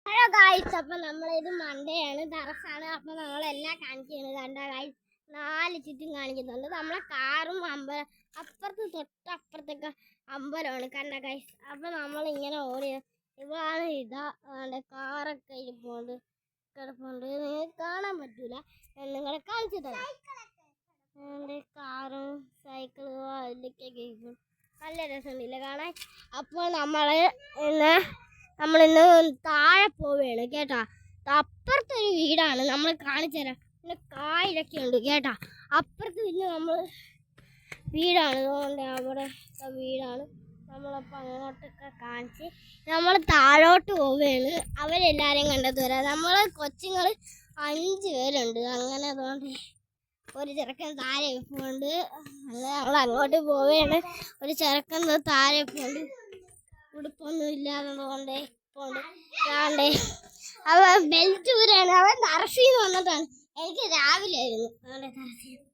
Hello guys, അപ്പൊ നമ്മളിത് മണ്ടയാണ്, ടെറസാണ്. അപ്പൊ നമ്മളെല്ലാം കാണിക്കുന്നത് കണ്ട ഗായ്സ്, 4 ചുറ്റും കാണിക്കുന്നുണ്ട്. നമ്മളെ കാറും അമ്പലം അപ്പുറത്ത് തൊട്ടപ്പുറത്തൊക്കെ അമ്പലമാണ് കണ്ട ഗായ്സ്. അപ്പൊ നമ്മളിങ്ങനെ ഓടിയ ഇതാണ് ഇതാ കാറൊക്കെ ഇരിപ്പുണ്ട് കിടപ്പുണ്ട്. നിങ്ങൾക്ക് കാണാൻ പറ്റൂല, നിങ്ങളെ കാണിച്ചു തരാം. കാറും സൈക്കിളും അതിലൊക്കെ ഇരിക്കും, നല്ല രസമുണ്ടല്ലേ കാണാൻ. അപ്പോൾ നമ്മളിന്ന് താഴെ പോവുകയാണ് കേട്ടാ. അപ്പുറത്തൊരു വീടാണ്, നമ്മൾ കാണിച്ചു തരാം. പിന്നെ കായലൊക്കെ ഉണ്ട് കേട്ടാ. അപ്പുറത്ത് പിന്നെ നമ്മൾ വീടാണ്, അതുകൊണ്ട് അവിടെ വീടാണ്. നമ്മളപ്പോൾ അങ്ങോട്ടൊക്കെ കാണിച്ച് നമ്മൾ താഴോട്ട് പോവുകയാണ്. അവരെല്ലാവരെയും കണ്ടത് വരാം. നമ്മൾ കൊച്ചുങ്ങൾ 5 പേരുണ്ട്. അങ്ങനെ അതുകൊണ്ട് ഒരു ചെറുക്കൻ താഴെ പോണ്ട്, അങ്ങനെ നമ്മൾ അങ്ങോട്ട് പോവുകയാണ്. ഒരു ചെറുക്കൻ താഴെ പോണ്ട്, ഉടുപ്പൊന്നും ഇല്ലാത്തതുകൊണ്ട് പോണ്ട്. അവൻ ബെൽറ്റ് ഊരാണ്. അവൻ തറസീന്ന് വന്നതാണ്. എനിക്ക് രാവിലെ ആയിരുന്നു അവൻ്റെ തറസീന്ന്.